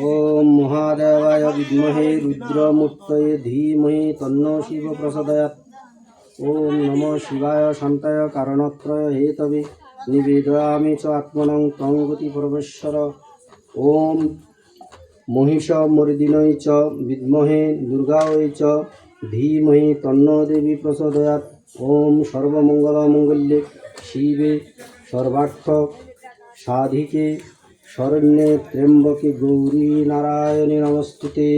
ओम महादेवाय विद्महे रुद्रमूर्तये धीमहि तन्नो शिव प्रचोदयात्। ओम नमः शिवाय शान्ताय कारणत्रय हेतवे निवेदयामि च आत्मनं तं गति परमेश्वर। ओम महिषमर्दिन्यै च विद्महे दुर्गायै च धीमहि तन्नो देवी प्रचोदयात्। ओम सर्वमंगलमांगल्ये शिवे सर्वार्थ साधिके शरण्ये त्र्यंबके गौरी नारायणी नमस्तुते।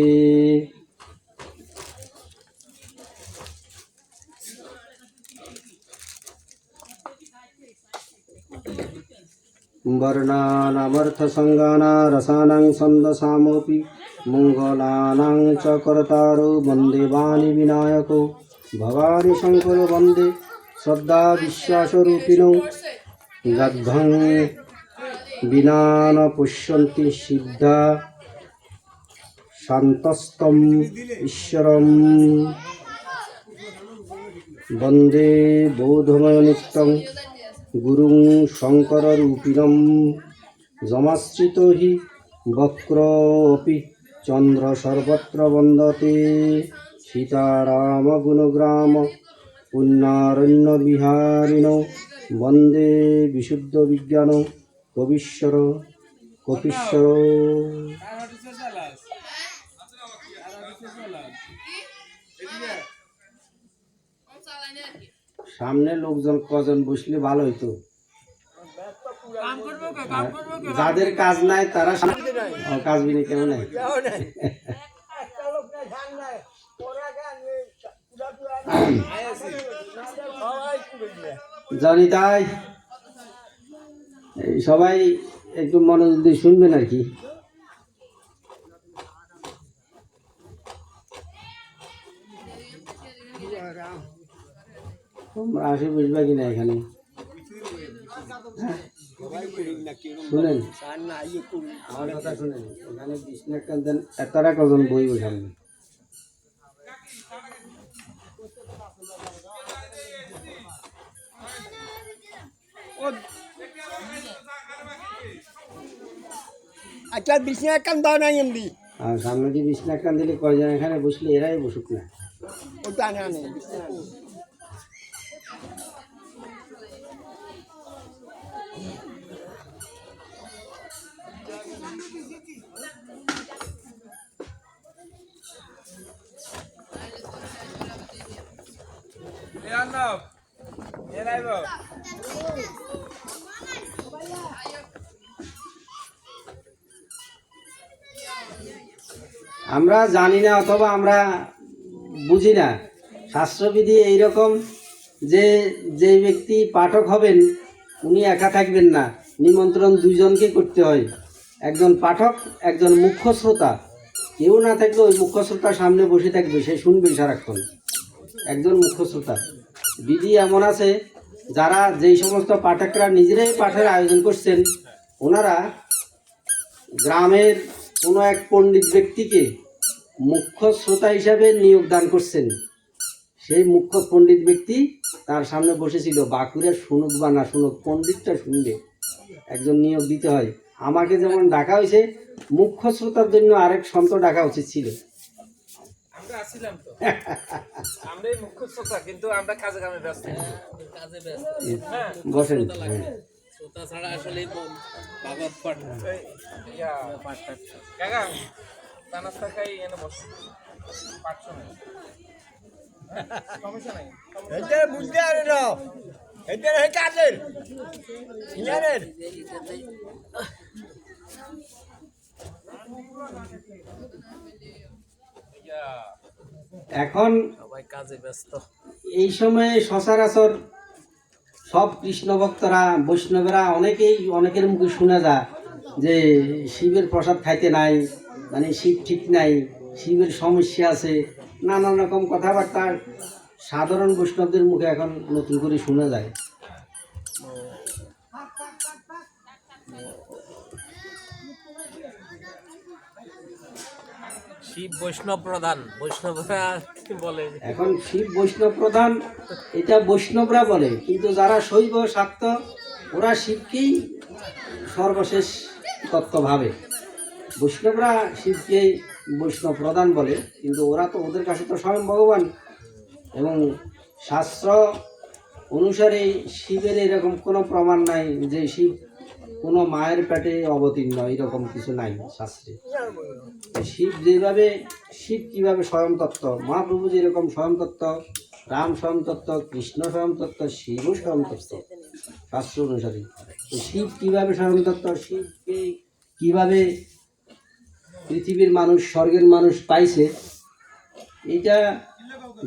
वर्णानामर्थसंज्ञाना रसानां छन्दसामपि मंगलानां च कर्तारो वन्दे वाणी विनायको भवानी शंकर वन्दे श्रद्धा विश्वासरूपिणो गद्धं विना न पुष्यन्ति सिद्धा शान्तस्तम् ईश्वरं वन्दे बोधमयनित्यं गुरुं शंकररूपिणं यमाश्रितो हि वक्रोऽपि चन्द्र सर्वत्र वन्दते सीतारामगुणग्राम पुण्यारण्यविहारिणो वन्दे विशुद्धविज्ञान कवीश्वर कपीश्वर। সামনে লোকজন কজন বসলে ভালো হইতো, যাদের কাজ নাই তারা কাজ বিনে কেউ নাই। জানি তাই সবাই একটু মনোযোগ দিয়ে শুনবেন আর কি। তোমরা আসে বুঝবা কিনা এখানে শুনেন আমার কথা শুনেন। এখানে এতটা কজন বই ওখানে আচ্ছা বিছনা কান দাও না এমডি। আর সামনে দিয়ে বিছনা কান দিলে কয়জন এখানে বসলে এরাই বসুক না। ওটা না নেই আমরা জানি না অথবা আমরা বুঝি না শাস্ত্রবিধি এইরকম যে যে ব্যক্তি পাঠক হবেন উনি একা থাকবেন না, নিমন্ত্রণ দুইজনকে করতে হয়। একজন পাঠক একজন মুখ্য শ্রোতা। কেউ না থাকলে ওই মুখ্য শ্রোতার সামনে বসে থাকবে, সে শুনবে সারাক্ষণ। একজন মুখ্য শ্রোতা বিধি এমন আছে যারা যেই সমস্ত পাঠকরা নিজেরাই পাঠের আয়োজন করছেন ওনারা গ্রামের কোনো এক পণ্ডিত ব্যক্তিকে মুখ্য শ্রোতা হিসাবে নিয়োগ দান করছেন। সেই মুখ্য পণ্ডিত ব্যক্তি তার সামনে বসেছিল, বাঁকুড়া শুনুক বা না শুনুক পণ্ডিতটা শুনবে, একজন নিয়োগ দিতে হয়। আমাকে যেমন ডাকা হয়েছে মুখ্য শ্রোতার জন্য আরেক সন্ত ডাকা উচিত ছিল। আমরা আসছিলাম তো, আমরাই মুখ্য শ্রোতা, কিন্তু আমরা কাজে কামে ব্যস্ত, কাজে ব্যস্ত। হ্যাঁ বসেন। শ্রোতা ছাড়া আসলে ভাগবত পাঠ ইয়া পাঠ কাকা নাস্তা খাই এনে বসে পাঠ শুনে সমস্যা নাই। এটা বুঝতে আরে না এটা হে কাজের ইয়ারের এখন সবাই কাজে ব্যস্ত। এই সময়ে সচরাচর সব কৃষ্ণ ভক্তরা বৈষ্ণবেরা অনেকের মুখে শোনা যায় যে শিবের প্রসাদ খাইতে নাই, মানে শিব ঠিক নাই, শিবের সমস্যা আছে, নানান রকম কথাবার্তা সাধারণ বৈষ্ণবদের মুখে এখন নতুন করে শোনা যায়। শিব বৈষ্ণব প্রধান, বৈষ্ণবরা বলে এখন শিব বৈষ্ণব প্রধান এটা বৈষ্ণবরা বলে, কিন্তু যারা শৈব শাক্ত ওরা শিবকেই সর্বশেষ তত্ত্ব ভাবে। বৈষ্ণবরা শিবকেই বৈষ্ণব প্রধান বলে, কিন্তু ওরা তো ওদের কাছে তো স্বয়ং ভগবান। এবং শাস্ত্র অনুসারে শিবের এরকম কোনো প্রমাণ নাই যে শিব কোনো মায়ের পেটে অবতীর্ণ, এরকম কিছু নাই শাস্ত্রে। শিব যেভাবে, শিব কীভাবে স্বয়ং তত্ত্ব, মহাপ্রভু যেরকম স্বয়ং তত্ত্ব, রাম স্বয়ং তত্ত্ব, কৃষ্ণ স্বয়ং তত্ত্ব, শিবও স্বয়ং তত্ত্ব শাস্ত্র অনুসারে। তো শিব কীভাবে স্বয়ং তত্ত্ব, শিবকে কীভাবে পৃথিবীর মানুষ, স্বর্গের মানুষ পাইছে, এইটা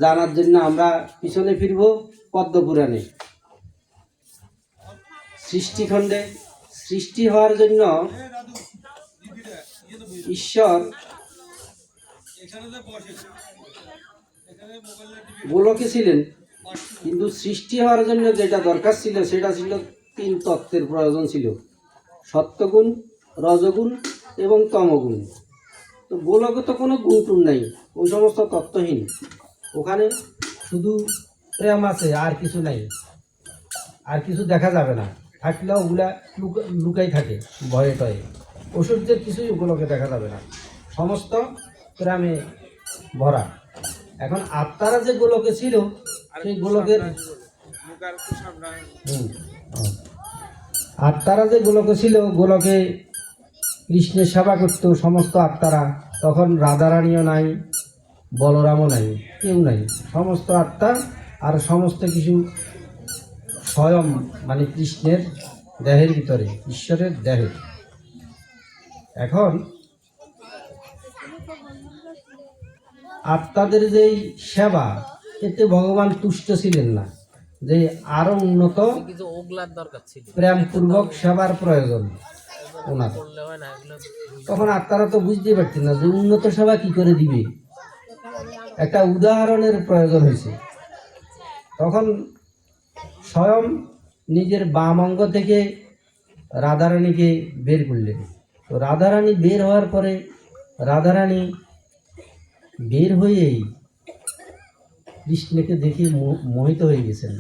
জানার জন্য আমরা পিছনে ফিরব পদ্মপুরাণে। সৃষ্টিখণ্ডে সৃষ্টি হওয়ার জন্য ঈশ্বর গোলকে ছিলেন, কিন্তু সৃষ্টি হওয়ার জন্য যেটা দরকার ছিল সেটা ছিল 3 তত্ত্বের প্রয়োজন ছিল: সত্যগুণ, রজগুণ এবং তমগুণ। তো গোলকে তো কোনো গুণটুন নাই, ওই সমস্ত তত্ত্বহীন। ওখানে শুধু প্রেম আছে, আর কিছু নাই, আর কিছু দেখা যাবে না। থাকলেও ওগুলা লুকাই থাকে ভয়ে টয়ে। ওষুধের কিছুই ওগুলোকে দেখা যাবে না, সমস্ত প্রেমে ভরা। এখন আত্মারা যে গোলকে ছিল, সেই গোলকের আত্মারা যে গোলকে ছিল, গোলকে কৃষ্ণের সেবা করতো সমস্ত আত্মারা। তখন রাধারানীও নাই, বলরামও নাই, কেউ নাই। সমস্ত আত্মা আর সমস্ত কিছু স্বয়ং, মানে কৃষ্ণের দেহের ভিতরে, ঈশ্বরের দেহে। এখন আত্মাদের যেই সেবা, এতে ভগবান তুষ্ট ছিলেন না, যে আরো উন্নত কিছু ওগলার দরকার ছিল, প্রেমপূর্বক সেবার প্রয়োজন ওনার। করলে হয় না এগুলো। তখন আত্মারা তো বুঝতেই পারছেন না যে উন্নত সেবা কি করে দিবে, একটা উদাহরণের প্রয়োজন হয়েছে। তখন স্বয়ং নিজের বাম অঙ্গ থেকে রাধারানীকে বের করলেন। তো রাধারানী বের হওয়ার পরে রাধারানী বের হয়েই কৃষ্ণকে দেখে মোহিত হয়ে গেছেন।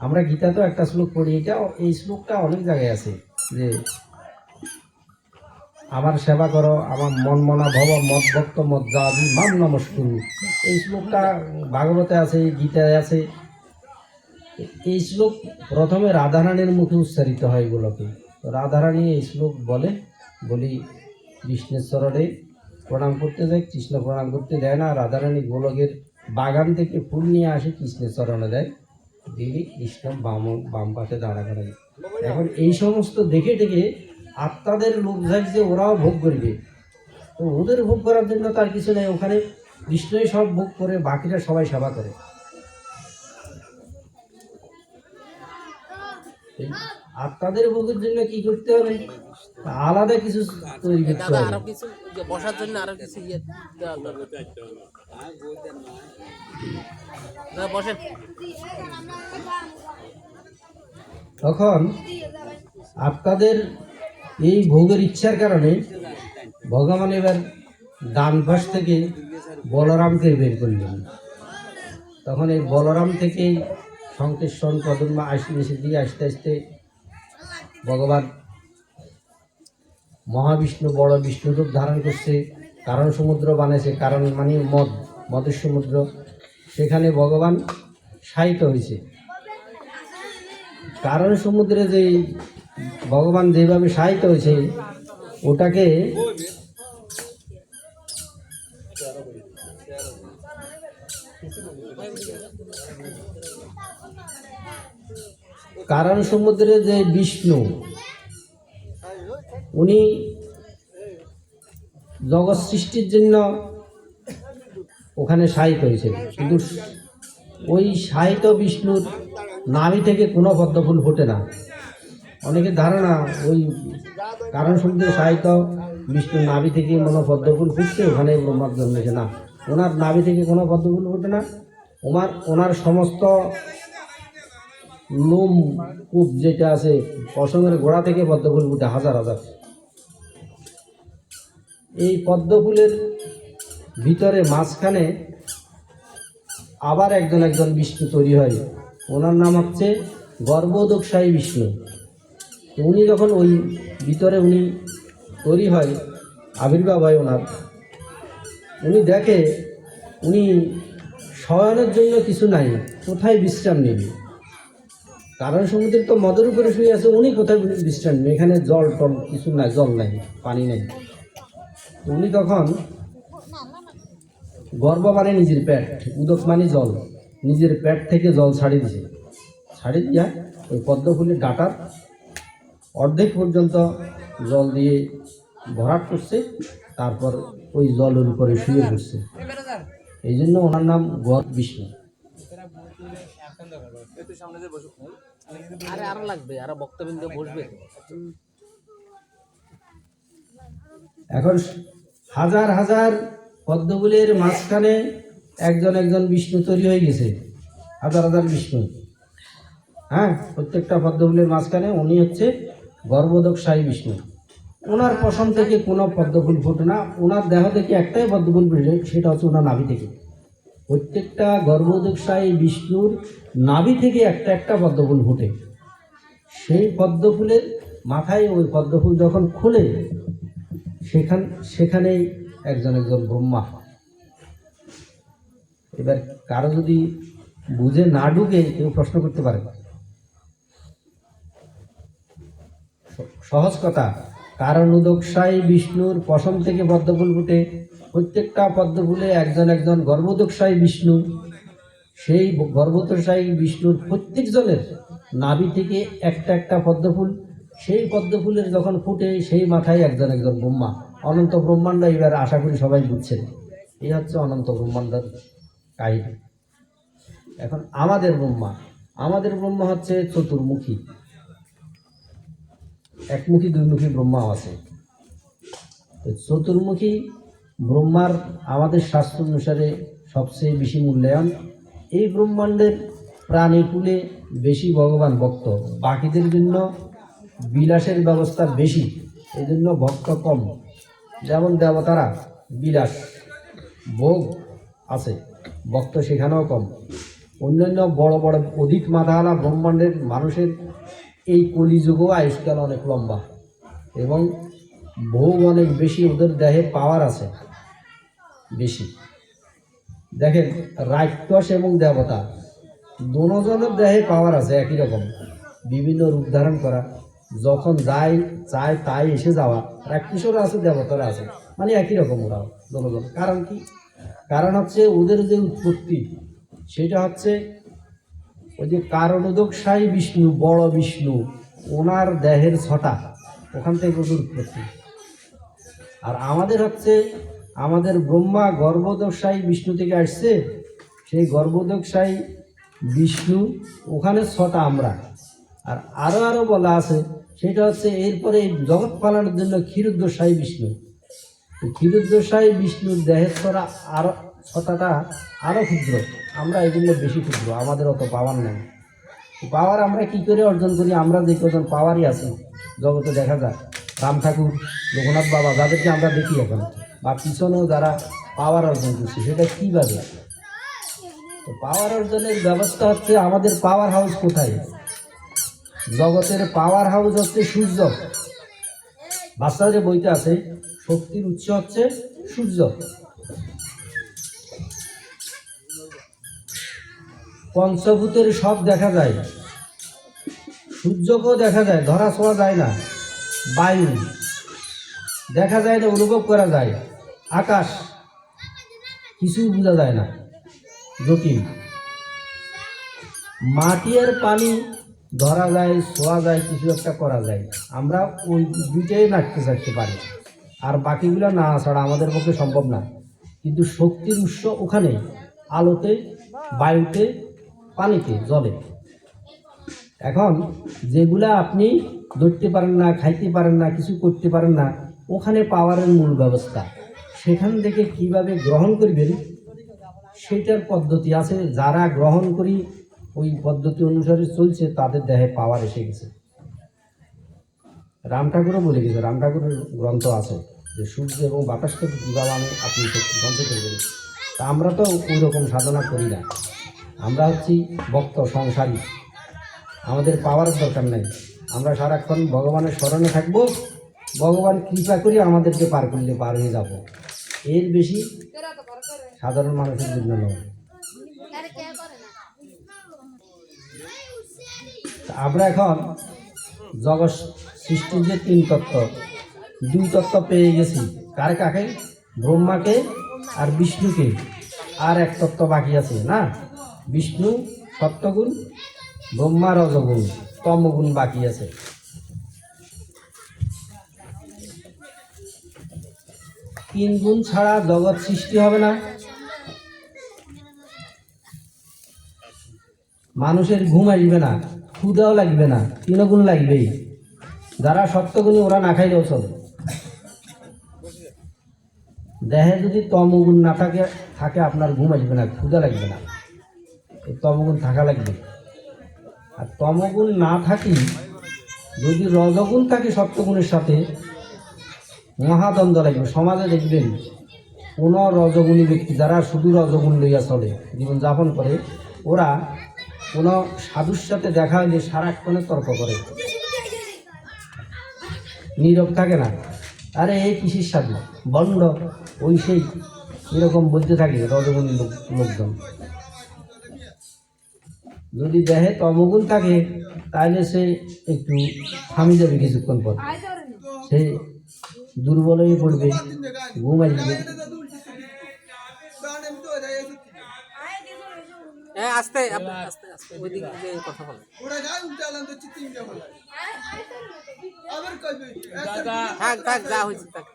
আমরা গীতা তো একটা শ্লোক পড়ি, এটা এই শ্লোকটা অনেক জায়গায় আছে যে আমার সেবা করো, আমার মন মনা ভব মদ ভক্ত মদ যাবি মাম নমস্কুরু। এই শ্লোকটা ভাগবতে আছে, গীতায় আছে। এই শ্লোক প্রথমে রাধারানীর মুখে উচ্চারিত হয় গোলকে। তো রাধারানী এই শ্লোক বলি কৃষ্ণের চরণে প্রণাম করতে যায়, কৃষ্ণ প্রণাম করতে দেয় না। রাধারানী গোলকের বাগান থেকে ফুল নিয়ে আসে, কৃষ্ণের চরণে দেয়, দিদি কৃষ্ণ বাম পাশে দাঁড়া করায়। এখন এই সমস্ত দেখে টেকে আত্মাদের লোক যায় যে ওরাও ভোগ করবে। তো ওদের ভোগ করার জন্য তার কিছু নেই, ওখানে কৃষ্ণই সব ভোগ করে, বাকিরা সবাই সেবা করে। আত্মাদের ভোগের জন্য কি করতে হবে, আলাদা কিছু তৈরি করতে দাদা হবে। আরো কিছু বসার জন্য আরো কিছু দেওয়া দরকার। দাদা বসেন। তখন আত্মাদের এই ভোগের ইচ্ছার কারণে ভগবান এবার ডান পাশ থেকে বলরামকে বের করলেন। তখন এই বলরাম থেকেই সংকেশ্বর কদম্বা নিচের দিকে আস্তে আস্তে ভগবান মহাবিষ্ণু বড় বিষ্ণু রূপ ধারণ করছে, কারণ সমুদ্র বানাইছে। কারণ মানে মদের সমুদ্র, সেখানে ভগবান শায়িত হয়েছে। কারণ সমুদ্রে যে ভগবান যেভাবে শায়িত হয়েছে, ওটাকে কারণ সমুদ্রে যে বিষ্ণু, উনি জগৎ সৃষ্টির জন্য ওখানে শায়িত হয়েছেন। কিন্তু ওই শায়িত বিষ্ণুর নাভি থেকে কোনো পদ্মফুল ফোটে না। অনেকের ধারণা ওই কারণ সমুদ্রে শায়িত বিষ্ণুর নাভি থেকে কোনো পদ্মফুল ফুটছে, ওখানে ব্রহ্মার জন্মেছে। না, ওনার নাভি থেকে কোনো পদ্মফুল ফোটে না। ওনার সমস্ত লোম কূপ যেটা আছে, পশমের গোড়া থেকে পদ্মফুল ফুটে হাজার হাজার। এই পদ্মফুলের ভিতরে মাঝখানে আবার একজন বিষ্ণু তৈরি হয়। ওনার নাম হচ্ছে গর্ভোদকশায়ী বিষ্ণু। তো উনি যখন ওই ভিতরে উনি তৈরি হয়, আবির্ভাব হয় ওনার, উনি দেখে উনি শয়নের জন্য কিছু নাই, কোথায় বিশ্রাম নেবে। কারণ সমুদ্রের তো মদের উপরে শুয়ে আছে, উনি কোথায় বিশ্রাম নেবে, এখানে জল টল কিছু নাই, জল নাই, পানি নেই। উনি তখন গর্ভ মানে নিজের পেট, উদক মানে জল, নিজের পেট থেকে জল ছাড়ি দিছে, ছাড়ি দিয়া ওই পদ্ম ফুলের ডাটার অর্ধেক পর্যন্ত জল দিয়ে ভরাট করছে, তারপর ওই জলের উপরে শুয়ে পড়ছে। এই জন্য ওনার নাম গর্ভ বিষ্ণু। একটু সামনে দিয়ে বসুক। আরে আরো লাগবে, আরো বক্তবৃন্দ বসবে। এখন হাজার হাজার পদ্মফুলের মাঝখানে একজন একজন বিষ্ণু তৈরি হয়ে গেছে, হাজার হাজার বিষ্ণু। হ্যাঁ, প্রত্যেকটা পদ্মফুলের মাঝখানে উনি হচ্ছে গর্ভোদকশায়ী বিষ্ণু। ওনার পশম থেকে কোনো পদ্মফুল ফোটে না, ওনার দেহ থেকে একটাই পদ্মফুল বেরোয়, সেটা হচ্ছে ওনার নাভি থেকে। প্রত্যেকটা গর্ভোদকশায়ী বিষ্ণুর নাভি থেকে একটা একটা পদ্মফুল ফোটে। সেই পদ্মফুলের মাথায় ওই পদ্মফুল যখন খুলে সেখানেই একজন একজন ব্রহ্মা। এবার কারো যদি বুঝে না ঢুকে কেউ প্রশ্ন করতে পারে। সহজ কথা, কারণ উদকশায়ী বিষ্ণুর পশম থেকে পদ্মফুল ফুটে, প্রত্যেকটা পদ্মফুলে একজন একজন গর্ভোদকশায়ী বিষ্ণু। সেই গর্ভোদকশায়ী বিষ্ণুর প্রত্যেকজনের নাভি থেকে একটা একটা পদ্মফুল, সেই পদ্মফুলের যখন ফুটে সেই মাথায় একজন একজন ব্রহ্মা। অনন্ত ব্রহ্মাণ্ড এবার আশা করি সবাই বুঝছেন, এই হচ্ছে অনন্ত ব্রহ্মাণ্ডের কাহিনী। এখন আমাদের ব্রহ্মা হচ্ছে চতুর্মুখী, একমুখী দুইমুখী ব্রহ্মাও আছে। তো চতুর্মুখী ব্রহ্মার আমাদের শাস্ত্র অনুসারে সবচেয়ে বেশি মূল্যায়ন। এই ব্রহ্মাণ্ডের প্রাণীকুলে বেশি ভগবান ভক্ত, বাকিদের জন্য বিলাসের ব্যবস্থা বেশি, এই জন্য ভক্ত কম। যেমন দেবতারা বিলাস ভোগ আছে, ভক্ত সেখানেও কম। অন্যান্য বড় বড় অধিক মাথাওয়ালা ব্রহ্মাণ্ডের মানুষের এই কলিযুগও আয়ুষ্কাল অনেক লম্বা এবং ভোগ অনেক বেশি, ওদের দেহে পাওয়ার আছে বেশি। দেখেন রাক্ষস এবং দেবতা দুজনের দেহে পাওয়ার আছে একই রকম, বিভিন্ন রূপ ধারণ করা, যখন যাই চায় তাই এসে যাওয়া। রাক্ষসরা আছে, দেবতারা আছে, মানে একই রকম ওরাও দুজন। কারণ কি? কারণ হচ্ছে ওদের যে উৎপত্তি, সেটা হচ্ছে ওই যে কারণোদকশায়ী বিষ্ণু, বড় বিষ্ণু, ওনার দেহের ছটা, ওখান থেকে ওদের উৎপত্তি। আর আমাদের হচ্ছে আমাদের ব্রহ্মা গর্ভোদকশায়ী বিষ্ণু থেকে আসছে, সেই গর্ভোদকশায়ী বিষ্ণু ওখানে ছটা আমরা। আর আরও বলা আছে, সেটা হচ্ছে এরপরে জগৎ পালনের জন্য ক্ষীরোদ্দশায়ী বিষ্ণু। ক্ষীরোদ্দশায়ী বিষ্ণুর দেহের ছড়া আরও ছটাটা আরও ক্ষুদ্র, আমরা এই জন্য বেশি ক্ষুদ্র, আমাদের অত পাওয়ার নেই। পাওয়ার আমরা কি করে অর্জন করি? আমরা যে কজন পাওয়ারই আছি জগতে দেখা যায়, রাম ঠাকুর, লোকনাথ বাবা, যাদেরকে আমরা দেখি এখন, বা পিছনেও যারা পাওয়ার অর্জন করছে, সেটা কীভাবে? তো পাওয়ার অর্জনের ব্যবস্থা হচ্ছে, আমাদের পাওয়ার হাউস কোথায়? জগতের পাওয়ার হাউস হচ্ছে সূর্য। বাচ্চাদের বইতে আছে শক্তির উৎস হচ্ছে সূর্য। পঞ্চভূতের সব দেখা যায়, সূর্যকেও দেখা যায়, ধরা ছোঁয়া যায় না। বায়ু দেখা যায় না, অনুভব করা যায়। আকাশ কিছুই বোঝা যায় না, জটিল। মাটি আর পানি ধরা যায়, ছোঁয়া যায়, কিছু একটা করা যায়। আমরা ওই দুইটাই নাচতে চাইতে পারি, আর বাকিগুলো না ছাড়া আমাদের পক্ষে সম্ভব না। কিন্তু শক্তির উৎস ওখানে, আলোতে, বায়ুতে, পানিতে, জলে। এখন যেগুলা আপনি ধরতে পারেন না, খাইতে পারেন না, কিছু করতে পারেন না, ওখানে পাওয়ারের মূল ব্যবস্থা। সেখান থেকে কিভাবে গ্রহণ করবেন সেটার পদ্ধতি আছে। যারা গ্রহণ করি ওই পদ্ধতি অনুসারে চলছে, তাদের দেহে পাওয়ার এসে গেছে। রাম ঠাকুরও বলে গেছে, রাম ঠাকুরের গ্রন্থ আছে যে সূর্য এবং বাতাস থেকে কীভাবে আপনি শক্তি সঞ্চয় করবেন। তা আমরা তো ওই রকম সাধনা করি না, আমরা হচ্ছি ভক্ত সংসারী, আমাদের পাওয়ার দরকার নেই। আমরা সারাক্ষণ ভগবানের স্মরণে থাকবো, ভগবান কৃপা করে আমাদেরকে পার করলে পার হয়ে যাব। এর বেশি সাধারণ মানুষের জন্য নয়। আমরা এখন জগৎ সৃষ্টির যে 3 তত্ত্ব, 2 তত্ত্ব পেয়ে গেছি। কার কাকে? ব্রহ্মাকে আর বিষ্ণুকে। আর 1 তত্ত্ব বাকি আছে না? বিষ্ণু সত্যগুণ, ব্রহ্মা রজগুণ, তমগুণ বাকি আছে। 3 গুণ ছাড়া জগৎ সৃষ্টি হবে না। মানুষের ঘুম আসবে না, ক্ষুধাও লাগবে না, 3 গুণ লাগবেই। যারা সত্যগুণী ওরা না খাইলেও চলে। দেহে যদি তমগুণ না থাকে আপনার ঘুম আসবে না, ক্ষুধা লাগবে না, এই তমগুণ থাকা লাগবে। আর তমগুণ না থাকি যদি রজগুণ থাকে সত্যগুণের সাথে, মহাদ্বন্দ্ব লাগবে। সমাজে দেখবেন কোনো রজগুণী ব্যক্তি যারা শুধু রজগুণ লইয়া চলে, জীবনযাপন করে, ওরা কোনো সাধুর সাথে দেখা হইলে সারাক্ষণে তর্ক করে, নীরব থাকে না। আরে এই কিসির সাধু, বন্ড, ওই সেই, এরকম বলতে থাকে রজগুণী লোকজন। যদি দেহে তমগুণ থাকে তাহলে সে একটু থামি যাবে কিছুক্ষণ পর, সে দুর্বল হয়ে পড়বে, ঘুম আসবে। আস্তে আস্তে আস্তে ওইদিকে যে কথা বলে থাক থাক, যা হয়েছে থাক।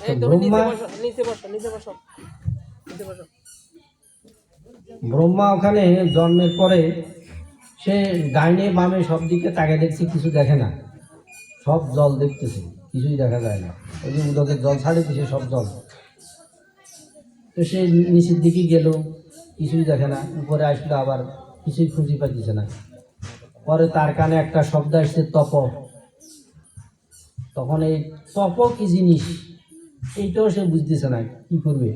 এই তুমি নিচে বসো, নিচে বসো, নিচে বসো। ব্রহ্মা ওখানে জন্মের পরে সে ডাইনে বামে সব দিকে তাকে দেখছে, কিছু দেখে না, সব জল দেখতেছে, কিছুই দেখা যায় না। ওই যে উদকের জল ছাড়ে দিছে সব জল। তো সে নিচের দিকে গেল, কিছুই দেখে না। উপরে আসলো, আবার কিছুই খুঁজে পাইতেছে না। পরে তার কানে একটা শব্দ আসছে, তপ। তখন এই তপ কি জিনিস এইটাও সে বুঝতেছে না, কি করবে।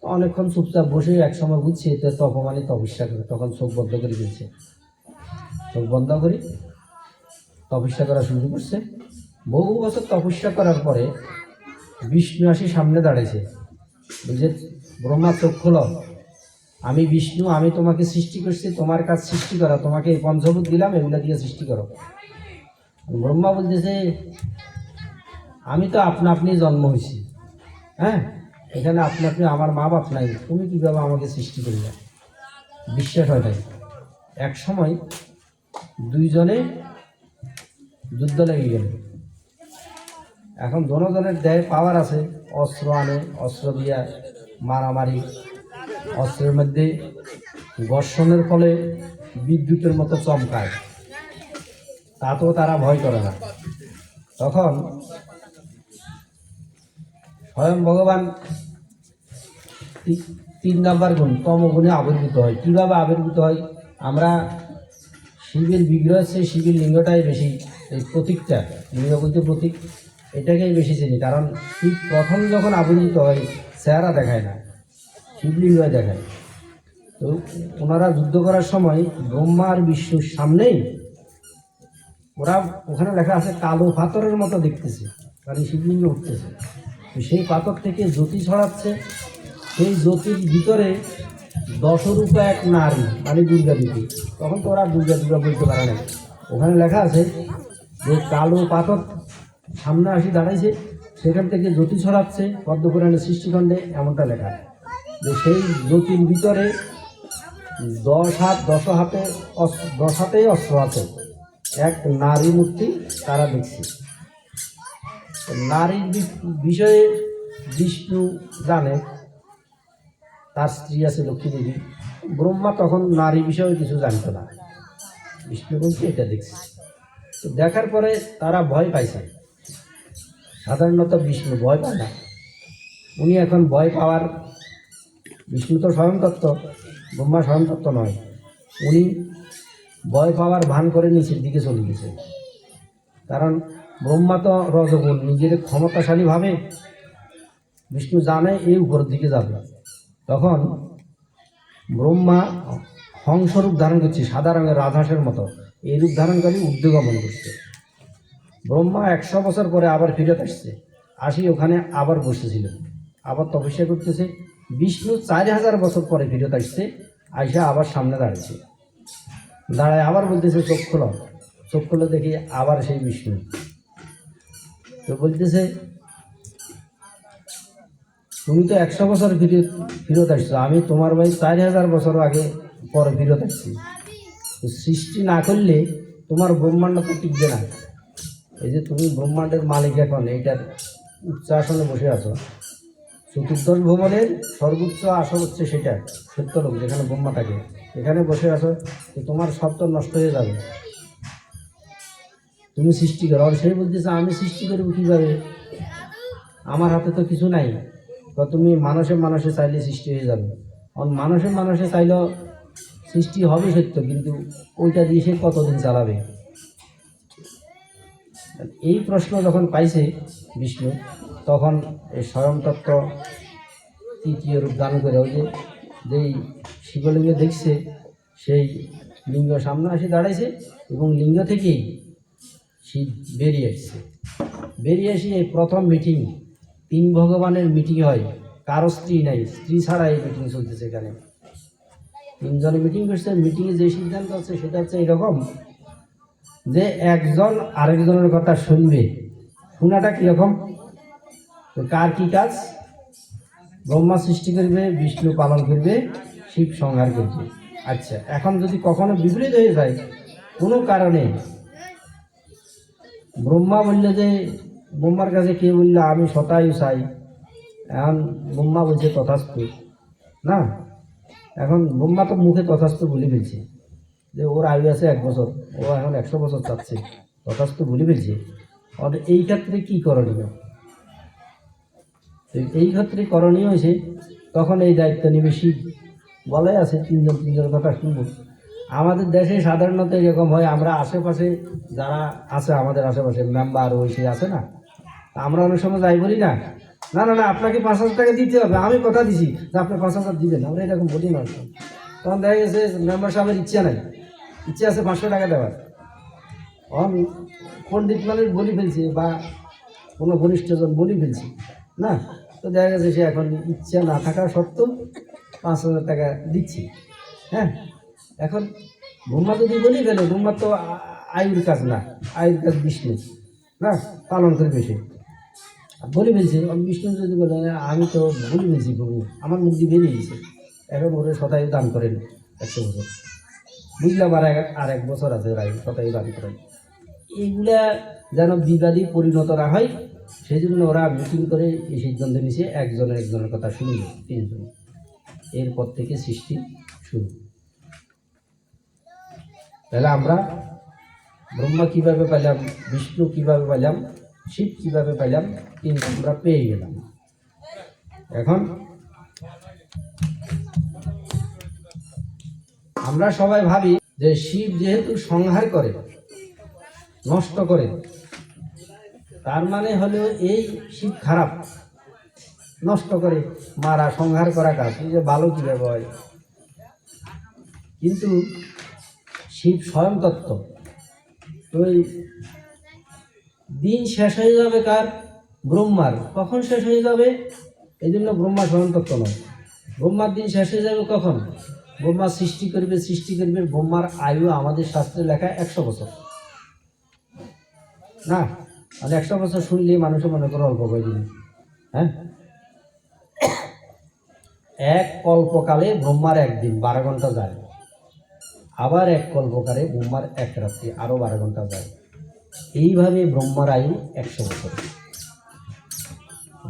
অনেকক্ষণ চুপচাপ বসে একসময় বুঝছে তো তপ মানে তপস্যা করে। তখন চোখ বন্ধ করে দিয়েছে, চোখ বন্ধ করে তপস্যা করা শুরু করছে। বহু বছর তপস্যা করার পরে বিষ্ণু আসি সামনে দাঁড়িয়েছে, বুঝে, ব্রহ্মা চোখ খোলো, আমি বিষ্ণু, আমি তোমাকে সৃষ্টি করছি, তোমার কাজ সৃষ্টি করা, তোমাকে এই পঞ্চভূত দিলাম, এগুলা দিয়ে সৃষ্টি করো। ব্রহ্মা বলতেছে, আমি তো আপনি জন্ম হয়েছি, হ্যাঁ, এখানে আপনি আমার মা বাপ নাই, তুমি কীভাবে আমাকে সৃষ্টি করলে? বিশ্বাস হয় নাই। এক সময় দুইজনে যুদ্ধ লেগে গেল। এখন দোনোজনের দেহে পাওয়ার আছে, অস্ত্র আনে, অস্ত্র দিয়া মারামারি, অস্ত্রের মধ্যে ঘর্ষণের ফলে বিদ্যুতের মতো চমকায়, তাতেও তারা ভয় করে না। তখন স্বয়ং ভগবান 3 নম্বর গুণ তমগুণে আবির্ভূত হয়। কীভাবে আবির্ভূত হয়? আমরা শিবের বিগ্রহের চেয়ে শিবের লিঙ্গটাই বেশি, এই প্রতীকটা, লিঙ্গ বলতে প্রতীক, এটাকেই বেশি চিনি। কারণ শিব প্রথম যখন আবির্ভূত হয় চেহারা দেখায় না, শিবলিঙ্গ দেখায়। তো ওনারা যুদ্ধ করার সময় ব্রহ্মা আর বিষ্ণুর সামনেই ওরা, ওখানে লেখা আছে কালো পাথরের মতো দেখতেছে, মানে শিবলিঙ্গ উঠতেছে। তো সেই পাথর থেকে জ্যোতি ছড়াচ্ছে, সেই জ্যোতির ভিতরে 10 রূপা এক নারী, মানে দুর্গা দেবী। তখন তো ওরা দুর্গা বলতে পারে না। ওখানে লেখা আছে যে কালো পাথর সামনে আসি দাঁড়াইছে, সেখান থেকে জ্যোতি ছড়াচ্ছে, পদ্মপুরাণের সৃষ্টিখণ্ডে এমনটা লেখা, যে সেই জ্যোতির ভিতরে 10 হাতেই অস্ত্র আছে, এক নারী মূর্তি তারা দেখছে। নারীর বিষয়ে বিষ্ণু জানে, তার স্ত্রী আছে লক্ষ্মী দেবী। ব্রহ্মা তখন নারী বিষয়ে কিছু জানত না, বিষ্ণু বলছে এটা দেখছে। তো দেখার পরে তারা ভয় পাইছে। সাধারণত বিষ্ণু ভয় পায় না, উনি এখন ভয় পাওয়ার, বিষ্ণু তো স্বয়ং তত্ত্ব, ব্রহ্মা স্বয়ং তত্ত্ব নয়, উনি ভয় পাওয়ার ভান করে নিচের দিকে চলে গেছে। কারণ ব্রহ্মা তো রজগুণ, নিজের ক্ষমতাশালী ভাবে, বিষ্ণু জানে এই উপরের দিকে যাবে। তখন ব্রহ্মা হংস রূপ ধারণ করছে, সাদা রঙের রাজহাঁসের মতো, এই রূপ ধারণকারী উদ্যোগমন করছে। ব্রহ্মা 100 বছর পরে আবার ফিরত আসছে, আসি ওখানে আবার বসেছিল, আবার তপস্যা করতেছে। বিষ্ণু 4000 বছর পরে ফিরত আসছে, আইসা আবার সামনে দাঁড়িয়েছে, দাঁড়ায় আবার বলতেছে চোখ খোলো। চোখ খুলে দেখি আবার সেই বিষ্ণু। তো বলতেছে তুমি তো 100 বছর ফিরত আসছো, আমি তোমার ভাই 4000 বছর আগে পরে ফিরত আসছি। তো সৃষ্টি না করলে তোমার ব্রহ্মাণ্ড তো টিকবে না। এই যে তুমি ব্রহ্মাণ্ডের মালিক, এখন এইটার উচ্চ আসনে বসে আছো, চতুর্দশ ভুবনের সর্বোচ্চ আসন হচ্ছে সেটা সত্যলোক, যেখানে ব্রহ্মা থাকে, এখানে বসে আছো, তো তোমার সব তো নষ্ট হয়ে যাবে। তুমি সৃষ্টি করো। আর সেই বলতেছে আমি সৃষ্টি করবো কীভাবে, আমার হাতে তো কিছু নাই। তো তুমি মানুষে মানুষে চাইলে সৃষ্টি হয়ে যাবে। আর মানুষে মানুষে চাইলেও সৃষ্টি হবে সত্য, কিন্তু ওইটা দিয়ে সে কতদিন চালাবে। এই প্রশ্ন যখন পাইছে বিষ্ণু, তখন এই স্বয়ং তত্ত্ব তৃতীয় রূপ দান করে, ওই যেই শিবলিঙ্গে দেখছে সেই লিঙ্গ সামনে এসে দাঁড়াইছে, এবং লিঙ্গ থেকেই শিব বেরিয়ে আসছে। বেরিয়ে এসে এই প্রথম মিটিং, 3 ভগবানের মিটিং হয়, কারো স্ত্রী নাই, স্ত্রী ছাড়া এই মিটিং চলতেছে। এখানে 3 জনে মিটিং করছে। মিটিংয়ে যে সিদ্ধান্ত আছে সেটা হচ্ছে এরকম যে একজন আরেকজনের কথা শুনবে। শোনাটা কীরকম, কার কী কাজ, ব্রহ্মা সৃষ্টি করবে, বিষ্ণু পালন করবে, শিব সংহার করবে। আচ্ছা, এখন যদি কখনো বিপরীত হয়ে যায় কোনো কারণে, ব্রহ্মা বললে যে, ব্রহ্মার কাছে কে বললে আমি শতায়ু চাই, এখন ব্রহ্মা বলছে তথাস্তু না। এখন ব্রহ্মা তো মুখে তথাস্তু বলে ফেলছে যে ওর আয়ু আছে 1 বছর, ও এখন 100 বছর চাচ্ছে, তথাস্তু বলে ফেলছে। আর এই ক্ষেত্রে কী করণীয়, এই ক্ষেত্রে করণীয় হয়েছে তখন এই দায়িত্ব নেবে শিব। বলাই আছে 3 জন 3 জনের কথা শুনবো। আমাদের দেশে সাধারণত এরকম হয়, আমরা আশেপাশে যারা আছে, আমাদের আশেপাশে মেম্বার ওই সে আছে না, আমরা অনেক সময় যাই বলি না, না না না আপনাকে 5000 টাকা দিতে হবে, আমি কথা দিছি যে আপনি 5000 দিবেন, আমরা এরকম বলি না। তখন দেখা গেছে মেম্বার সাহেবের ইচ্ছা নাই, ইচ্ছা আছে 500 টাকা দেওয়ার। পণ্ডিত মানুষ বলি ফেলছে বা কোনো ঘনিষ্ঠজন বলি ফেলছে না, তো দেখা গেছে সে এখন ইচ্ছা না থাকা সত্ত্বেও 5000 টাকা দিচ্ছে। হ্যাঁ, এখন ব্রহ্মা যদি বলি ফেলে, ব্রহ্মা তো আয়ুর কাজ না, আয়ুর কাজ বিষ্ণু না, পালন করবে সে। বলি ফেলছে, বিষ্ণু যদি বলে আমি তো বলি ফেলছি প্রভু, আমার মুখ দিয়ে বেরিয়ে গেছে, এখন ওরে শতায়ু দান করেন 100 বছর, বুঝলাম আর 1 বছর আছে শতায়ু দান করেন। এইগুলা যেন বিবাদী পরিণত না হয়, সেই জন্য ওরা মিটিং করে এই সিদ্ধান্ত নিয়েছে একজনের একজনের কথা শুনবে 3 জন। এরপর থেকে সৃষ্টি শুরু। তাহলে আমরা ব্রহ্মা কীভাবে পাইলাম, বিষ্ণু কীভাবে পাইলাম, শিব কীভাবে পাইলাম, 3 আমরা পেয়ে গেলাম। এখন আমরা সবাই ভাবি যে শিব যেহেতু সংহার করে, নষ্ট করে, তার মানে হলো এই শিব খারাপ, নষ্ট করে, মারা সংহার করা কাজ, যে ভালো কীভাবে হয়। কিন্তু শিব স্বয়ং তত্ত্ব, ওই দিন শেষ হয়ে যাবে কার, ব্রহ্মার। কখন শেষ হয়ে যাবে, এই জন্য ব্রহ্মা স্বয়ং তত্ত্ব নয়। ব্রহ্মার দিন শেষ হয়ে যাবে কখন, ব্রহ্মা সৃষ্টি করবে। ব্রহ্মার আয়ু আমাদের শাস্ত্রে লেখা 100 বছর না, মানে 100 বছর শুনলে মানুষের মনে করে অল্প কয়েকদিন। হ্যাঁ, 1 কল্পকালে ব্রহ্মার 1 দিন 12 ঘন্টা যায়, আবার 1 কল্পকালে ব্রহ্মার 1 রাত্রি আরও 12 ঘন্টা যায়। এইভাবে ব্রহ্মার আয়ু 100 বছর।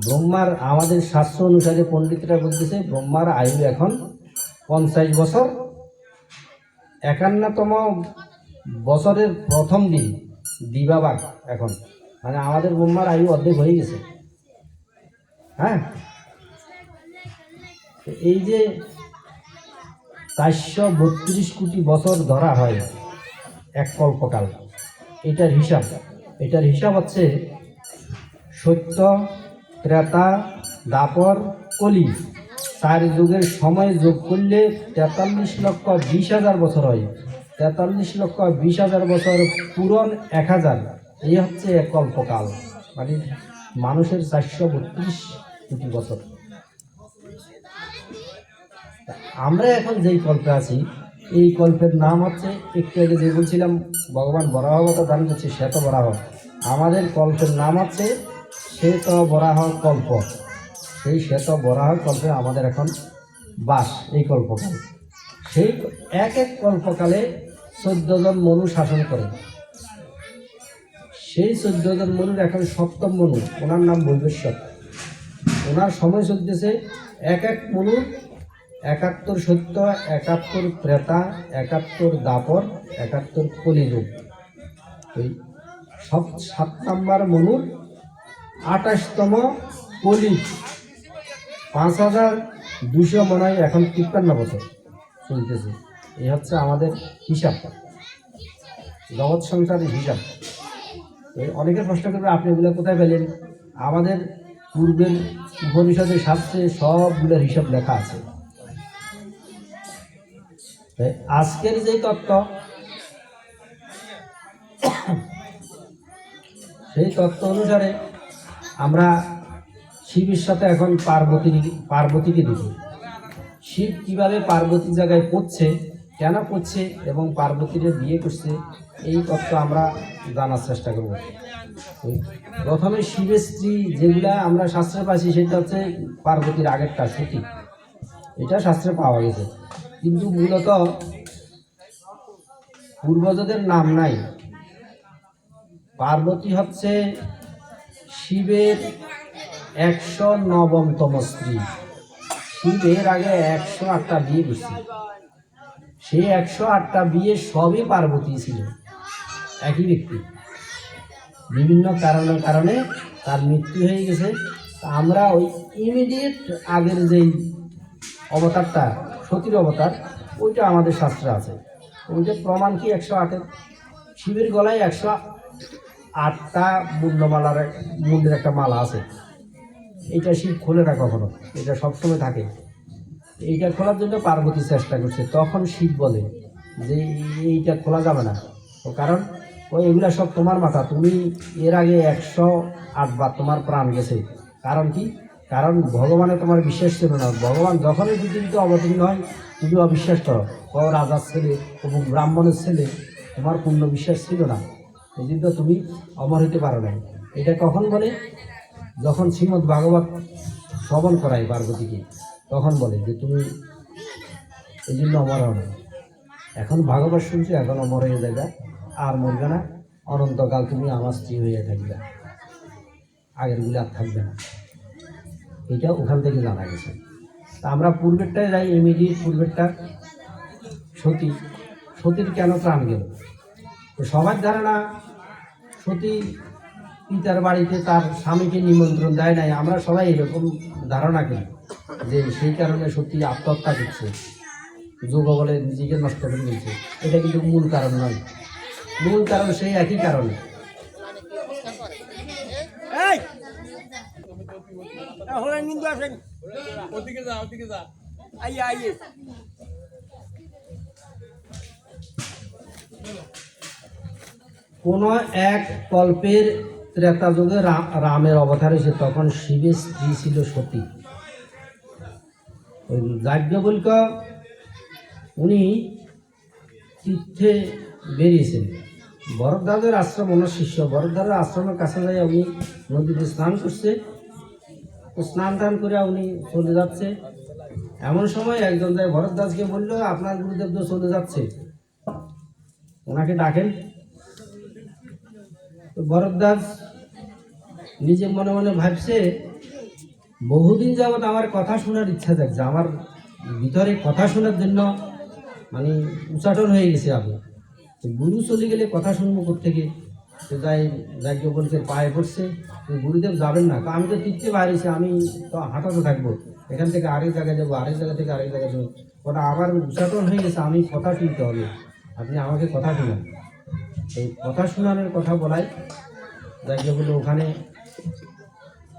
ব্রহ্মার আমাদের শাস্ত্র অনুসারে পণ্ডিতরা বলতেছে ব্রহ্মার আয়ু এখন 50 বছর। 51তম বছরের প্রথম দিন দিবাবাগ এখন, মানে আমাদের ব্রহ্মার আয়ু অর্ধেক হয়ে গেছে। হ্যাঁ, এই যে 432 কোটি বছর ধরা হয় 1 কল্পকাল, এটার হিসাব হচ্ছে সত্য, ত্রেতা, দ্বাপর, কলি 4 যুগের সময় যোগ করলে 43,20,000 বছর হয়। 43,20,000 বছর পূরণ 1000, এই হচ্ছে এক কল্পকাল, মানে মানুষের 432 কোটি বছর। আমরা এখন যেই কল্পে আছি, এই কল্পের নাম হচ্ছে, একটু আগে যে বলছিলাম ভগবান বরাহ কথা দান করছে শ্বেত বরাহ, আমাদের কল্পের নাম হচ্ছে শ্বেত বরাহ কল্প। সেই শ্বেত বরাহ কল্পে আমাদের এখন বাস, এই কল্পকাল। সেই এক এক কল্পকালে 14 জন মনু শাসন করে। সেই 14 জন মনুর এখন 7ম মনু, ওনার নাম বৈবস্বত। ওনার সময় চলতেছে এক এক মনুর 71 সত্য, 71 ত্রেতা, 71 দাপর, 71 কলিযুগ। এই 7 নম্বর মনুর 28তম কলি, 5200 মনে হয় এখন 53 বছর চলতেছে। এই হচ্ছে আমাদের হিসাব, জগৎ সংসারের হিসাব। অনেকে প্রশ্ন করবে আপনি এগুলো কোথায় পেলেন? আমাদের পূর্বের উপনিষদের শাস্ত্রে সবগুলোর হিসাব লেখা আছে। আজকের যে তত্ত্ব, সেই তত্ত্ব অনুসারে আমরা শিবের সাথে এখন পার্বতীকে দেখি। শিব কিভাবে পার্বতীর জায়গায় পড়ছে, কেন পড়ছে এবং পার্বতীরে বিয়ে করছে, এই তত্ত্ব আমরা জানার চেষ্টা করব। প্রথমে শিবের স্ত্রী যেগুলা আমরা শাস্ত্রে পাচ্ছি, সেটা হচ্ছে পার্বতীর আগেরটা সতী, এটা শাস্ত্রে পাওয়া গেছে। কিন্তু মূলত পূর্বজদের নাম নাই। পার্বতী হচ্ছে শিবের 109তম স্ত্রী। শিবের আগে 108টা বিয়ে করছে। সেই 108টা বিয়ে সবই পার্বতী ছিল, একই ব্যক্তি। বিভিন্ন কারণে তার মৃত্যু হয়ে গেছে। আমরা ওই ইমিডিয়েট আগের যেই অবতারটা, সতীর অবতার, ওইটা আমাদের শাস্ত্রে আছে। ওইটা প্রমাণ কি 108-এর শিবের গলায় 108টা মুন্ডের একটা মালা আছে। এইটা শিব খোলে না কখনো, এটা সবসময় থাকে। এইটা খোলার জন্য পার্বতী চেষ্টা করছে। তখন শিব বলে যে এইটা খোলা যাবে না, ও কারণ ওই এগুলা সব তোমার মাথা, তুমি এর আগে 108 বার তোমার প্রাণ গেছে। কারণ কি? কারণ ভগবানে তোমার বিশ্বাস ছিল না। ভগবান যখনই পৃথিবীতে অবতীর্ণ হয় তুমি অবিশ্বাস করো, ও রাজার ছেলে এবং ব্রাহ্মণের ছেলে, তোমার পূর্ণ বিশ্বাস ছিল না, এই জন্য তুমি অমর হইতে পারো না। এটা কখন বলে? যখন শ্রীমদ্ ভাগবত শ্রবণ করায় পার্বতীকে, তখন বলে যে তুমি এই জন্য অমর হও না। এখন ভাগবত শুনছো, এখন অমর হয়ে যাবে, আর মরবে না, অনন্তকাল তুমি আমার স্ত্রী হয়ে থাকবে, আগেরগুলি আর থাকবে না। এটা ওখান থেকে জানা গেছে। তা আমরা পূর্বেরটায় যাই, ইমিডিয়েট পূর্বেরটা সতীর কেন প্রাণ গেল? তো সবার ধারণা সতী পিতার বাড়িতে তার স্বামীকে নিমন্ত্রণ দেয় নাই। আমরা সবাই এরকম ধারণা করি যে সেই কারণে সতী আত্মহত্যা করছে, যোগ বলে নিজেকে নষ্ট করে নিয়েছে। এটা কিন্তু মূল কারণ নয়। মূল কারণ সেই একই কারণে। কোন এক কল্পের ত্রেতা যুগে রামের অবতার হয়েছে, তখন শিবের স্ত্রী ছিল সতী। যাজ্ঞবল্ক্য উনি তীর্থে বেরিয়েছেন। ভরদ্বাজের আশ্রম ওনার শিষ্য, ভরদ্বাজের আশ্রমের কাছে যাই উনি নদীতে স্নান করছে। তো স্নান টান করে উনি চলে যাচ্ছে, এমন সময় একজন যায় ভরদ্বাজকে বলল, আপনার গুরুদেব তো চলে যাচ্ছে, ওনাকে ডাকেন। তো ভরদ্বাজ নিজে মনে মনে ভাবছে, বহুদিন যাবৎ আমার কথা শোনার ইচ্ছা থাকছে, আমার ভিতরে কথা শোনার জন্য মানে উচ্চাটন হয়ে গেছে। আমি গুরু চলে গেলে কথা শুনবো কোথেকে? তো যাই যাজ্ঞবল্ক্যের পায়ে পড়ছে, গুরুদেব যাবেন না। আমি তো তীর্থে বাইরেছি, আমি তো হাঁটাতে থাকবো, এখান থেকে আরেক জায়গায় যাবো, আরেক জায়গা থেকে আরেক জায়গায় যাবো, ওটা আবার উচ্চাটন হয়ে গেছে, আমি কথা শুনতে হবে, আপনি আমাকে কথা শোনান। এই কথা শোনানোর কথা বলাই যাজ্ঞবল্ক্য ওখানে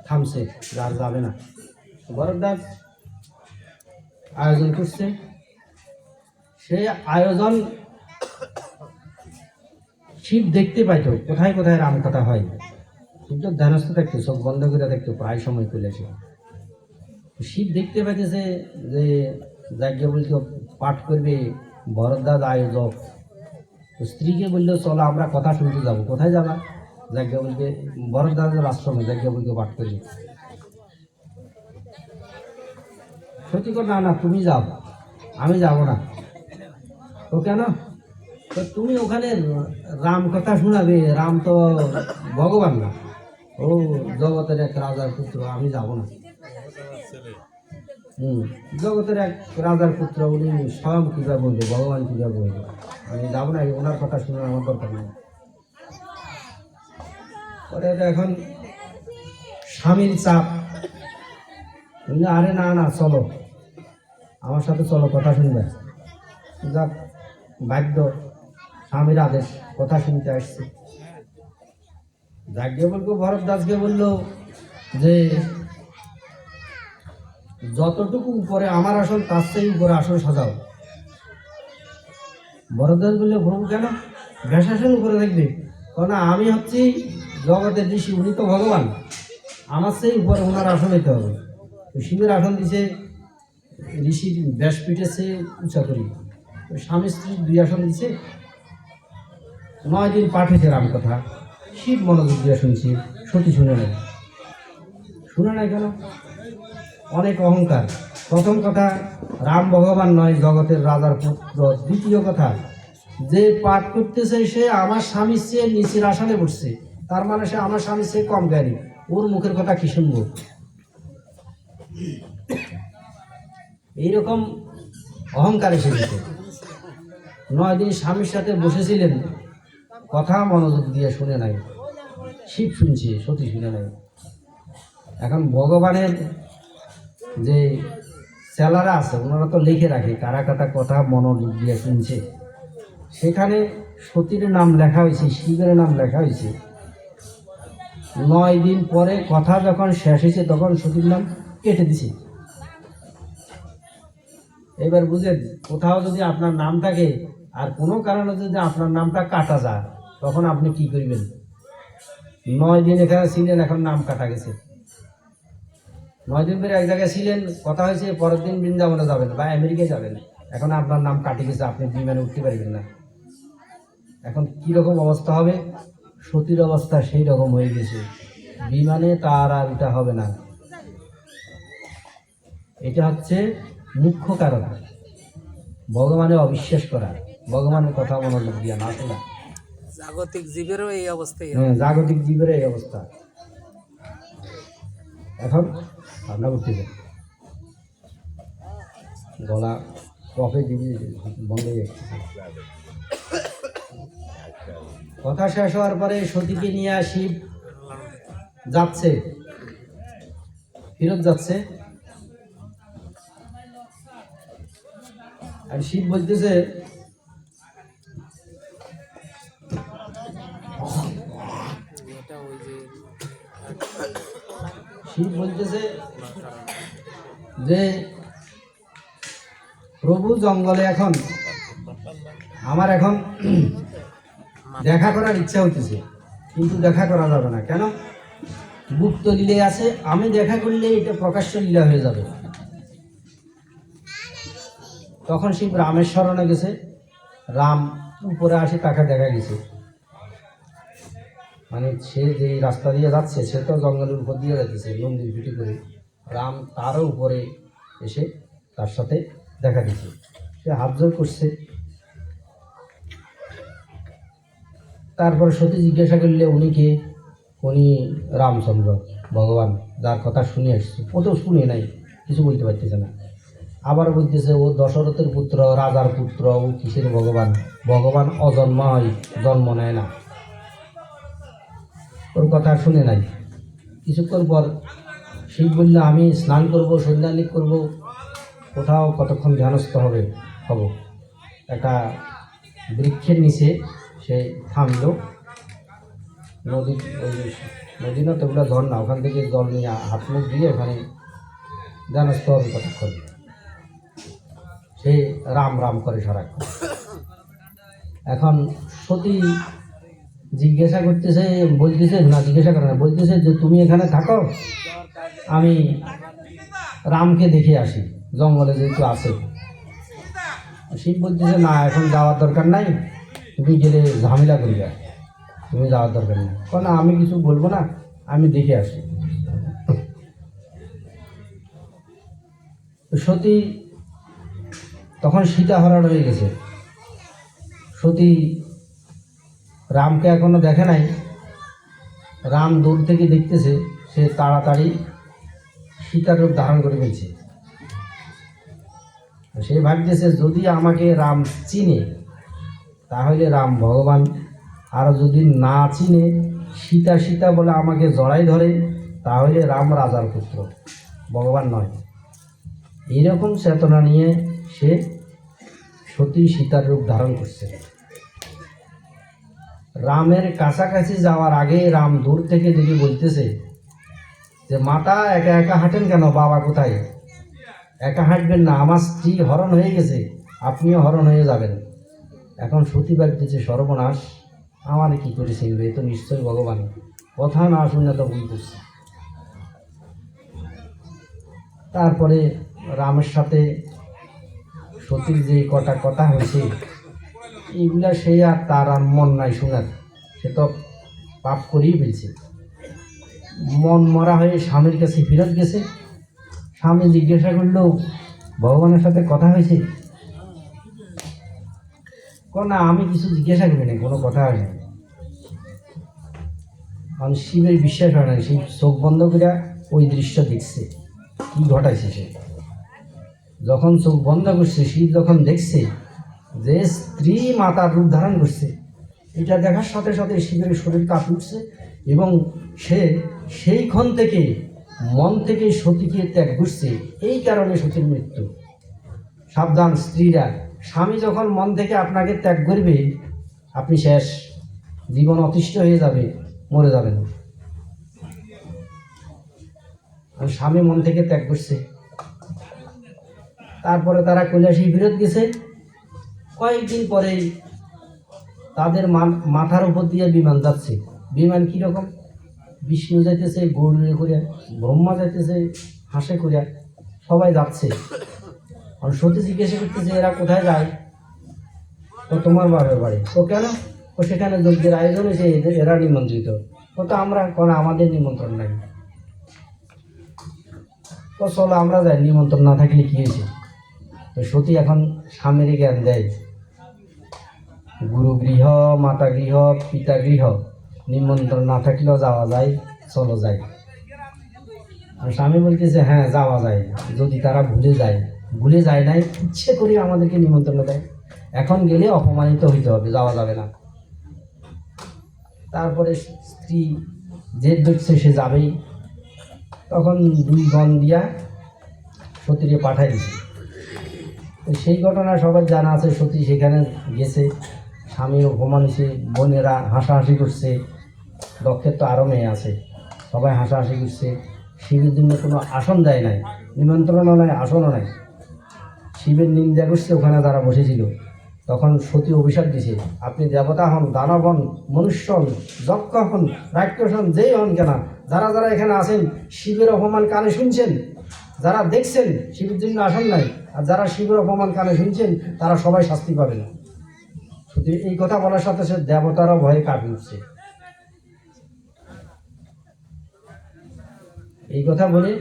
থামছে, আর যাবে না। ভরদ্বাজ আয়োজন করছে। সেই আয়োজন শিব দেখতে পাইতো কোথায় কোথায় রাম কথা হয়, কিন্তু ধ্যানস্থ থাকতো, চোখ বন্ধ করে থাকতো প্রায় সময় তুলেছে। শিব দেখতে পাইতেছে যে যাজ্ঞবল্ক্য পাঠ করবে ভরদ্বাজ আয়োজক। তো স্ত্রীকে বললো চলো আমরা কথা শুনতে যাবো। কোথায় যাবা? যাজ্ঞবল্ক্য ভরদ্বাজের আশ্রমে যাজ্ঞবল্ক্য পাঠ করবে। সত্যি করে না, না তুমি যাও, আমি যাব না। তো কেন? তো তুমি ওখানে রাম কথা শোনাবে, রাম তো ভগবান না, ও জগতের এক রাজার পুত্র, আমি যাব না। জগতের এক রাজার পুত্র, উনি স্বয়ং কীভাবে বলবে, ভগবান কীভাবে বলবে, আমি যাব না, ওনার কথা শুনে আমার দরকার নেই। পরে এখন স্বামীর চাপ, আরে না না চলো আমার সাথে, চলো কথা শুনবে। যাক বাধ্য, স্বামীর আদেশ, কথা শুনতে আসছে। যাজ্ঞবল্ক্য ভরদ্বাজকে বলল যে যতটুকু উপরে আমার আসন তার চেয়ে উপরে আসন সাজাও। ভরদ্বাজ বললে প্রভু কেন ব্যাসাসন উপরে দেখবে? কারণ আমি হচ্ছি জগতের ঋষি, উনি তো ভগবান, আমার চেয়ে উপরে ওনার আসন হইতে হবে। তো শিবের আসন দিছে ঋষির ব্যাসপীঠের চেয়ে উঁচা করি। স্বামী স্ত্রীর 2 আসন দিছে। 9 দিন পাঠ হয়েছে রাম কথা, শিব মনোযোগ দিয়ে শুনছি, সতী শুনে নাই। শুনে নাই কেন? অনেক অহংকার। প্রথম কথা, রাম ভগবান নয়, জগতের রাজার পুত্র। দ্বিতীয় কথা, যে পাঠ করতেছে সে আমার স্বামীর চেয়ে নিচের আসনে বসছে, তার মানে সে আমার স্বামীর চেয়ে কম জ্ঞানী, ওর মুখের কথা কি শুনবো? এইরকম অহংকার এসে গেছে। 9 দিন স্বামীর সাথে বসেছিলেন, কথা মনোযোগ দিয়ে শুনে নাই, শিব শুনছে, সতী শুনে নাই। এখন ভগবানের যে সেলারা আছে ওনারা তো লিখে রাখে কারা কাটা কথা মনোযোগ দিয়ে শুনছে। সেখানে সতীর নাম লেখা হয়েছে, শিবের নাম লেখা হয়েছে। 9 দিন পরে কথা যখন শেষ হয়েছে তখন সতীর নাম কেটে দিছে। এবার বুঝেন, কোথাও যদি আপনার নাম থাকে আর কোনো কারণে যদি আপনার নামটা কাটা যায়, তখন আপনি কি করবেন? 9 দিন এখানে ছিলেন, এখন নাম কাটা গেছে। 9 দিন পরে এক জায়গায় ছিলেন, কথা হয়েছে, পরের দিন বৃন্দাবনে যাবেন বা আমেরিকায় যাবেন, এখন আপনার নাম কাটে গেছে, আপনি বিমানে উঠতে পারবেন না। এখন কীরকম অবস্থা হবে? সতীর অবস্থা সেই রকম হয়ে গেছে, বিমানে তার আর এটা হবে না। এটা হচ্ছে মুখ্য কারণ, ভগবানের অবিশ্বাস করা, ভগবানের কথা মনোযোগ দিয়া না শোনা। জাগতিক জীবেরও এই অবস্থাই। জাগতিক জীবের এই অবস্থা। এখন ঠান্ডা করতেছে, গলা কফে দিবি বন্ধ হয়ে যাচ্ছে। কথা শেষ হওয়ার পরে সতীকে নিয়ে শিব যাচ্ছে, ফিরত যাচ্ছে। আর শিব বলতেছে যে প্রভু জঙ্গলে এখন আমার এখন দেখা করার ইচ্ছা হইতেছে, কিন্তু দেখা করা যাবে না। কেন? গুপ্ত লীলে আছে, আমি দেখা করলে এটা প্রকাশ্য লীলা হয়ে যাবে। তখন শিব রামের শরণে গেছে, রাম উপরে আসে, তাকে দেখা গেছে, মানে সে যে রাস্তা দিয়ে যাচ্ছে সে তো জঙ্গলের উপর দিয়ে যাচ্ছে নন্দীর পিঠে করে, রাম তারও উপরে এসে তার সাথে দেখা দিচ্ছে। সে হাত জোর করছে। তারপরে সতী জিজ্ঞাসা করলে উনি কে? উনি রামচন্দ্র, ভগবান, যার কথা শুনে আসছে। ও তো শুনে নাই, কিছু বলতে পারতেছে না। আবার বলতেছে ও দশরথের পুত্র, রাজার পুত্র, ও কিসের ভগবান? ভগবান অজন্ম হয়, জন্ম নেয় না। ওর কথা শুনে নাই। কিছুক্ষণ পর শিব বললে আমি স্নান করব, সন্ধ্যালিক করব, কোথাও কতক্ষণ ধ্যানস্থ হব। একটা বৃক্ষের নিচে সে থামলো। নদী না তো ওগুলো ঝর্ণা, ওখান থেকে জল নিয়ে হাত মুখ দিয়ে ওখানে ধ্যানস্থ হবে কতক্ষণ। সে রাম রাম করে সারাক্ষণ। এখন সতী জিজ্ঞাসা করতেছে, বলতেছে না, জিজ্ঞাসা করে না, বলতেছে যে তুমি এখানে থাকো, আমি রামকে দেখে আসি, জঙ্গলে যেহেতু আছে। শিব বলতেছে না, এখন যাওয়ার দরকার নাই, তুমি গেলে ঝামেলা করবে, তুমি যাওয়ার দরকার নেই। না, আমি কিছু বলবো না, আমি দেখে আসি। সতী তখন সীতাহরণ হয়ে গেছে। সতী রামকে এখনো দেখে নাই, রাম দূর থেকে দেখতেছে, সে তাড়াতাড়ি সীতার রূপ ধারণ করে ফেলছে। সে ভাবতেছে যদি আমাকে রাম চিনে তাহলে রাম ভগবান, আর যদি না চিনে সীতা সীতা বলে আমাকে জড়াই ধরে তাহলে রাম রাজার পুত্র, ভগবান নয়। এইরকম চেতনা নিয়ে সে সতী সীতার রূপ ধারণ করছে। রামের কাছাকাছি যাওয়ার আগে রাম দূর থেকে দেখে বলতেছে যে মাতা একা একা হাঁটেন কেন, বাবা কোথায়? একা হাঁটবেন না, আমার স্ত্রী হরণ হয়ে গেছে, আপনিও হরণ হয়ে যাবেন। এখন সতী ভাবতেছে সর্বনাশ, আমার কি করে চিনবে, তো নিশ্চয়ই ভগবান, কথা না শুনে তো ভুল করছে। তারপরে রামের সাথে সতীর যে কটা কথা হয়েছে এইগুলা সে আর তার আর মন নাই শোনার, সে তো পাপ করেই ফেলছে। মন মরা হয়ে স্বামীর কাছে ফেরত গেছে। স্বামী জিজ্ঞাসা করলো ভগবানের সাথে কথা হয়েছে? না, আমি কিছু জিজ্ঞাসা করি না, কোনো কথা হয় না। কারণ শিবের বিশ্বাস হয় না, শিব চোখ বন্ধ করে ওই দৃশ্য দেখছে কি ঘটাইছে। সে যখন চোখ বন্ধ করছে, শিব যখন দেখছে যে স্ত্রী মাতার রূপ ধারণ করছে, এটা দেখার সাথে সাথে শিবের শরীর কাঁপে উঠছে এবং সে সেইক্ষণ থেকে মন থেকে সতীকে ত্যাগ করছে। এই কারণে সতীর মৃত্যু। সাবধান স্ত্রীরা, স্বামী যখন মন থেকে আপনাকে ত্যাগ করবে আপনি শেষ, জীবন অতিষ্ঠ হয়ে যাবে, মরে যাবেন। স্বামী মন থেকে ত্যাগ করছে। তারপরে তারা কৈলাসে ফেরত গেছে। কয়েকদিন পরেই তাদের মাথার উপর দিয়ে বিমান যাচ্ছে। বিমান কীরকম? বিষ্ণু যাইতেছে গরুড়ে করে, ব্রহ্মা যাইতেছে হাঁসে করে, সবাই যাচ্ছে। আর সতী জিজ্ঞাসা করতেছে এরা কোথায় যায়? তো তোমার বাবার বাড়ি। তো কেন? ও সেখানে যজ্ঞের আয়োজন হয়েছে, এরা নিমন্ত্রিত। ও তো আমরা কোনো, আমাদের নিমন্ত্রণ নাই। তো চলো আমরা যাই, নিমন্ত্রণ না থাকলে কী হয়েছে? তো সতী এখন স্বামীর জ্ঞান দেয়, গুরু গৃহ, মাতা গৃহ, পিতা গৃহ, নিমন্ত্রণ না থাকলেও যাওয়া যায়, চলো যাই। আর স্বামী বলতেছে হ্যাঁ যাওয়া যায়, যদি তারা ভুলে যায় নাই, ইচ্ছে করে আমাদেরকে নিমন্ত্রণ দেয়, এখন গেলে অপমানিত হইতে হবে, যাওয়া যাবে না। তারপরে স্ত্রী জেদ ধরছে সে যাবেই, তখন 2 গণ দিয়া সতীকে পাঠাই দিছে। সেই ঘটনা সবার জানা আছে। সতী সেখানে গেছে, স্বামীর অপমান হয়েছে, বোনেরা হাসাহাসি করছে, দক্ষের তো আরও মেয়ে আছে, সবাই হাসাহাসি করছে। শিবের জন্য কোনো আসন দেয় নাই, নিমন্ত্রণও নাই, আসনও নাই। শিবের নিন্দা করছে ওখানে যারা বসেছিল। তখন সতী অভিশাপ দিছে, আপনি দেবতা হন, দানব হন, মনুষ্য হন, যক্ষ হন, রাক্ষস হন, যেই হন কেন, যারা যারা এখানে আছেন শিবের অপমান কানে শুনছেন, যারা দেখছেন শিবের জন্য আসন নাই, আর যারা শিবের অপমান কানে শুনছেন তারা সবাই শাস্তি পাবেন। সতী এই কথা বলার সাথে সাথে দেবতারা ভয়ে কাঁপে উঠছে। এই কথা বলে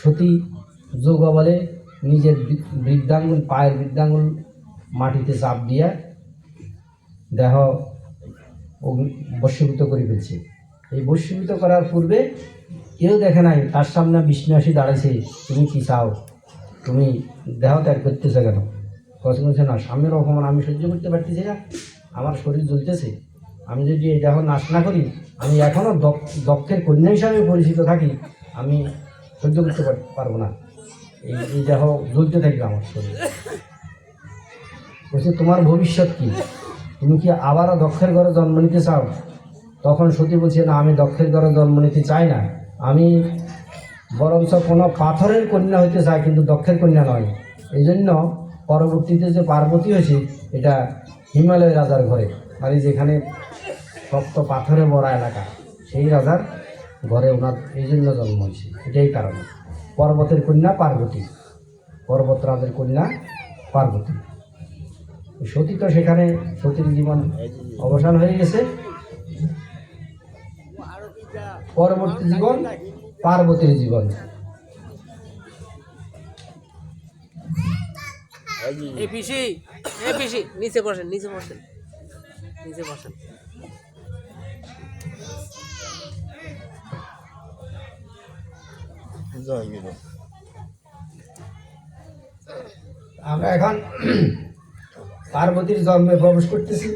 সতী যোগ বলে নিজের বৃদ্ধাঙ্গুল, পায়ের বৃদ্ধাঙ্গুল মাটিতে চাপ দিয়া দেহ বশীভূত করে ফেলছে। এই বশীভূত করার পূর্বে কেউ দেখে নাই, তার সামনে বিষ্ণু আসি দাঁড়াইছে, তুমি কি চাও, তুমি দেহ ত্যাগ করতেছে কেন? কথা বলছে না, স্বামীর অপমান আমি সহ্য করতে পারতেছি না, আমার শরীর জ্বলতেছে, আমি যদি এই দেহ নাশ না করি, আমি এখনও দক্ষের কন্যা হিসাবে পরিচিত থাকি, আমি সহ্য করতে পারবো না, এই দেহ জ্বলতে থাকবে আমার শরীর। বলছে তোমার ভবিষ্যৎ কি, তুমি কি আবারও দক্ষের ঘরে জন্ম নিতে চাও? তখন সতী বলছে না, আমি দক্ষের ঘরে জন্ম নিতে চাই না, আমি বরঞ্চ কোনো পাথরের কন্যা হইতে চাই, কিন্তু দক্ষের কন্যা নয়। এই জন্য পরবর্তীতে যে পার্বতী হয়েছে এটা হিমালয় রাজার ঘরে, মানে যেখানে শক্ত পাথরে ভরা এলাকা, সেই রাজার ঘরে ওনার এই জন্য জন্ম হয়েছে, এটাই কারণ। পর্বতের কন্যা পার্বতী, পর্বতরাজের কন্যা পার্বতী। সতী তো সেখানে, সতীর জীবন অবসান হয়ে গেছে। পরবর্তী জীবন পার্বতীর জীবন। এই পিসি, এই পিসি নিচে বসেন, নিচে বসেন, নিচে বসেন। আমরা এখন পার্বতীর জন্মে প্রবেশ করতেছি।